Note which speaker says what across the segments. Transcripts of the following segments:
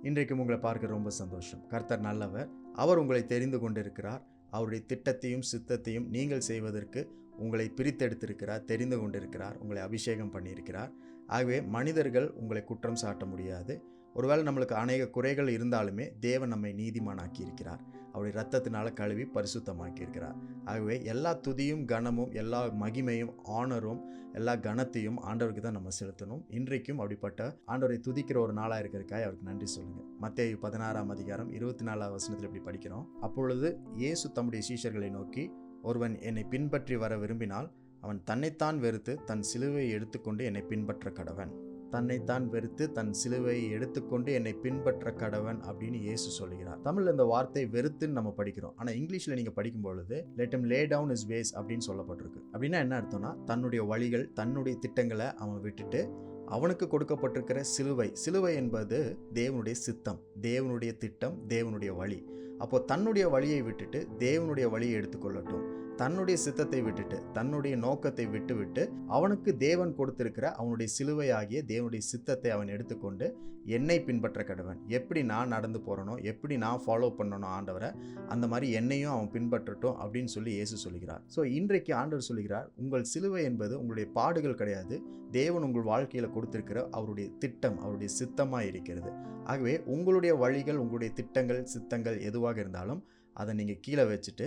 Speaker 1: இன்றைக்கும் உங்களை பார்க்க ரொம்ப சந்தோஷம். கர்த்தர் நல்லவர். அவர் உங்களை தெரிந்து கொண்டிருக்கிறார். அவருடைய திட்டத்தையும் சித்தத்தையும் நீங்கள் செய்வதற்கு உங்களை பிரித்தெடுத்திருக்கிறார், தெரிந்து கொண்டிருக்கிறார், உங்களை அபிஷேகம் பண்ணியிருக்கிறார். ஆகவே மனிதர்கள் உங்களை குற்றம் சாட்ட முடியாது. ஒருவேளை நம்மளுக்கு அநேக குறைகள் இருந்தாலுமே தேவன் நம்மை நீதிமானாக்கி இருக்கிறார். அவருடைய இரத்தத்தினால கழுவி பரிசுத்தமாக்கி இருக்கிறார். ஆகவே எல்லா துதியும் கனமும் எல்லா மகிமையும் ஆனரும் எல்லா கனத்தையும் ஆண்டவருக்கு தான் நம்ம செலுத்தணும். இன்றைக்கும் அப்படிப்பட்ட ஆண்டவரை துதிக்கிற ஒரு நாளாக இருக்கிறதுக்காக அவருக்கு நன்றி சொல்லுங்க. மத்தேயு 16:24 இப்படி படிக்கிறோம். அப்பொழுது இயேசு தம்முடைய சீஷர்களை நோக்கி, ஒருவன் என்னை பின்பற்றி வர விரும்பினால் அவன் தன்னைத்தான் வெறுத்து தன் சிலுவையை எடுத்துக்கொண்டு என்னை பின்பற்ற கடவன். தன்னைத்தான் வெறுத்து தன் சிலுவையை எடுத்துக்கொண்டு என்னை பின்பற்ற கடவன் அப்படின்னு இயேசு சொல்லுகிறார். தமிழ்ல இந்த வார்த்தை வெறுத்துன்னு நம்ம படிக்கிறோம். ஆனா இங்கிலீஷ்ல நீங்க படிக்கும் பொழுது let him lay down his ways அப்படின்னு சொல்லப்பட்டிருக்கு. அப்படின்னா என்ன அர்த்தம்னா, தன்னுடைய வழிகள் தன்னுடைய திட்டங்களை அவன் விட்டுட்டு அவனுக்கு கொடுக்கப்பட்டிருக்கிற சிலுவை என்பது தேவனுடைய சித்தம், தேவனுடைய திட்டம், தேவனுடைய வழி. அப்போ தன்னுடைய வழியை விட்டுட்டு தேவனுடைய வழியை எடுத்துக்கொள்ளட்டும். தன்னுடைய சித்தத்தை விட்டுட்டு தன்னுடைய நோக்கத்தை விட்டுவிட்டு அவனுக்கு தேவன் கொடுத்திருக்கிற அவனுடைய சிலுவை ஆகிய தேவனுடைய சித்தத்தை அவன் எடுத்துக்கொண்டு என்னை பின்பற்ற கடவன். எப்படி நான் நடந்து போறனோ, எப்படி நான் ஃபாலோ பண்ணணும் ஆண்டவரை, அந்த மாதிரி என்னையும் அவன் பின்பற்றட்டும் அப்படின்னு சொல்லி இயேசு சொல்கிறார். ஸோ இன்றைக்கு ஆண்டவர் சொல்கிறார், உங்கள் சிலுவை என்பது உங்களுடைய பாடுகள் கிடையாது, தேவன் உங்கள் வாழ்க்கையில் கொடுத்திருக்கிற அவருடைய திட்டம், அவருடைய சித்தமாக இருக்கிறது. ஆகவே உங்களுடைய வழிகள், உங்களுடைய திட்டங்கள், சித்தங்கள் எதுவாக இருந்தாலும் அதை நீங்கள் கீழே வச்சுட்டு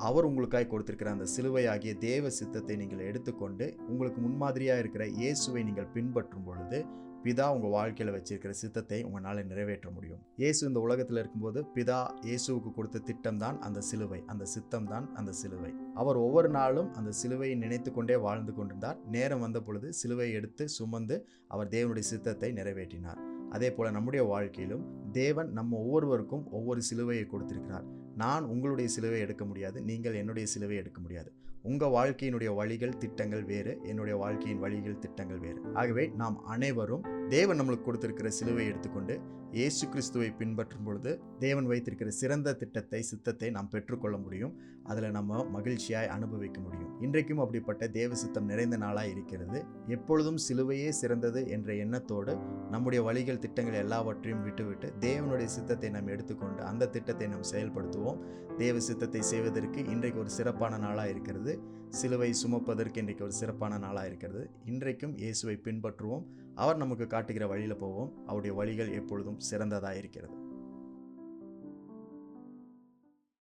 Speaker 1: அவர் உங்களுக்காய் கொடுத்திருக்கிற அந்த சிலுவையாகிய தேவ சித்தத்தை நீங்கள் எடுத்துக்கொண்டு உங்களுக்கு முன்மாதிரியாக இருக்கிற இயேசுவை நீங்கள் பின்பற்றும் பொழுது பிதா உங்கள் வாழ்க்கையில் வச்சிருக்கிற சித்தத்தை உங்களால் நிறைவேற்ற முடியும். இயேசு இந்த உலகத்தில் இருக்கும்போது பிதா இயேசுவுக்கு கொடுத்த திட்டம் தான் அந்த சிலுவை, அந்த சித்தம் தான் அந்த சிலுவை. அவர் ஒவ்வொரு நாளும் அந்த சிலுவையை நினைத்து கொண்டே வாழ்ந்து கொண்டிருந்தார். நேரம் வந்த பொழுது சிலுவையை எடுத்து சுமந்து அவர் தேவனுடைய சித்தத்தை நிறைவேற்றினார். அதே போல நம்முடைய வாழ்க்கையிலும் தேவன் நம்ம ஒவ்வொருவருக்கும் ஒவ்வொரு சிலுவையை கொடுத்திருக்கிறார். நான் உங்களுடைய சிலுவை எடுக்க முடியாது, நீங்கள் என்னுடைய சிலுவை எடுக்க முடியாது. உங்கள் வாழ்க்கையினுடைய வழிகள் திட்டங்கள் வேறு, என்னுடைய வாழ்க்கையின் வழிகள் திட்டங்கள் வேறு. ஆகவே நாம் அனைவரும் தேவன் நம்மளுக்கு கொடுத்திருக்கிற சிலுவை எடுத்துக்கொண்டு இயேசு கிறிஸ்துவை பின்பற்றும் பொழுது தேவன் வைத்திருக்கிற சிறந்த திட்டத்தை சித்தத்தை நாம் பெற்றுக்கொள்ள முடியும். அதில் நம்ம மகிழ்ச்சியாய் அனுபவிக்க முடியும். இன்றைக்கும் அப்படிப்பட்ட தேவ சித்தம் நிறைந்த நாளாக இருக்கிறது. எப்பொழுதும் சிலுவையே சிறந்தது என்ற எண்ணத்தோடு நம்முடைய வழிகள் திட்டங்கள் எல்லாவற்றையும் விட்டுவிட்டு தேவனுடைய சித்தத்தை நாம் எடுத்துக்கொண்டு அந்த திட்டத்தை நாம் செயல்படுத்துவோம். தேவ சித்தத்தை செய்வதற்கு இன்றைக்கு ஒரு சிறப்பான நாளாக இருக்கிறது. சிலுவை சுமப்பதற்கு இன்றைக்கு ஒரு சிறப்பான நாளாக இருக்கிறது. இன்றைக்கும் இயேசுவை பின்பற்றுவோம். அவர் நமக்கு காட்டுகிற வழியில் போவோம். அவருடைய வழிகள் எப்பொழுதும் சிறந்ததாக இருக்கிறது.